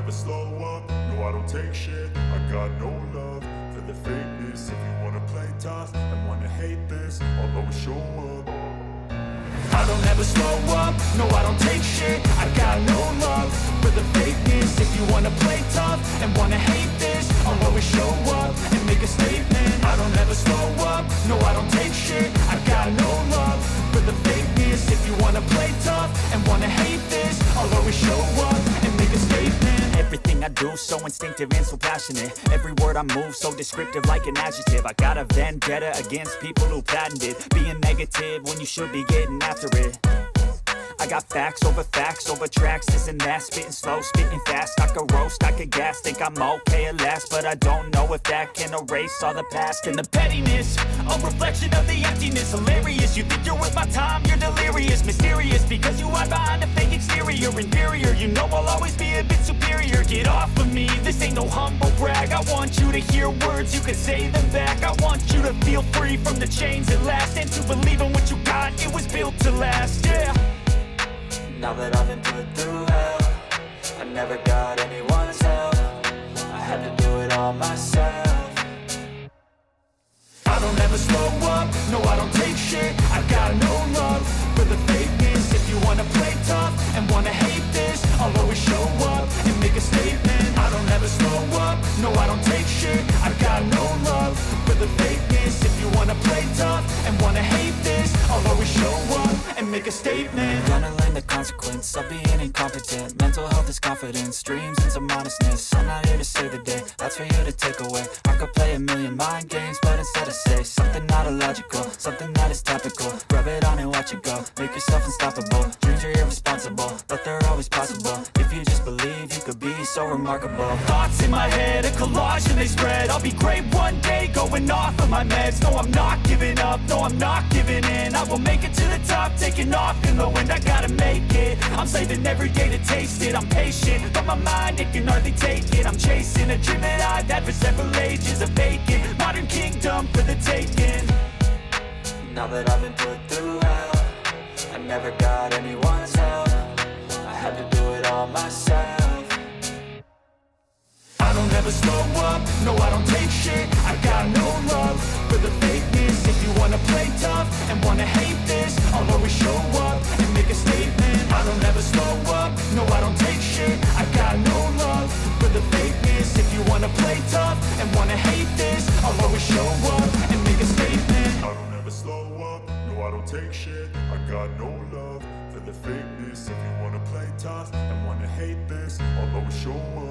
never slow up, no I don't take shit. I got no love for the fakeness. If you wanna play tough and wanna hate this, I'll always show up. I don't ever slow up, no I don't take shit. I got no love for the fakeness. If you wanna play tough and wanna hate this, I'll always show up and make a statement. I don't ever slow up, no I don't take shit. I got no love for the fakeness. If you wanna play tough and wanna hate this, I'll always show up and make a statement. Everything I do so instinctive and so passionate. Every word I move so descriptive like an adjective. I got a vendetta against people who patented being negative when you should be getting after it. I got facts over tracks, this and that. Spitting slow, spitting fast. I could roast, I could gas. Think I'm okay at last, but I don't know if that can erase all the past. And the pettiness, a reflection of the emptiness. Hilarious, you think you're worth my time, you're delirious. Mysterious, because you hide behind a fake exterior. Inferior, you know I'll always be a bit superior. Get off of me, this ain't no humble brag. I want you to hear words, you can say them back. I want you to feel free from the chains at last, and to believe in what you got, it was built to last, yeah. Now that I've been put through hell, I never got anyone's help. I had to do it all myself. I don't ever slow up, no I don't take shit. I got no love for the fakeness. If you wanna play tough and wanna hate this, I'll always show up and make a statement. I don't ever slow up, no I don't take shit. I got no love for the fakeness. If you wanna play tough and wanna hate this, I'll always show up and make a statement. Gonna learn the consequence of being incompetent. Mental health is confidence, dreams and some honestness. I'm not here to save the day, that's for you to take away. I could play a million mind games, but instead I say something not illogical, something that is topical. Rub it on and watch it go, make yourself unstoppable. Dreams are irresponsible, but they're always possible. If you just believe, you could be so remarkable. Thoughts in my head, a collage and they spread. I'll be great one day, going off of my meds. No, I'm not giving up, no, I'm not giving in. I will make it to the top, taking off in the wind. I gotta make it, I'm saving every day to taste it. I'm patient, but my mind, it can hardly take it. I'm chasing a dream that I've had for several ages. A vacant, modern kingdom for the taking. Now that I've been put through hell, I never got anyone's help. I had to do it all myself. I don't ever slow up, no I don't take shit. I got no love for the fakeness. If you wanna play tough and wanna hate this, I'll always show up and make a statement. I don't ever slow up, no I don't take shit. I got no love for the fakeness. If you wanna play tough and wanna hate this, I'll always show up and make a statement. I don't ever slow up, no I don't take shit. I got no love for the fakeness. If you wanna play tough and wanna hate this, I'll always show up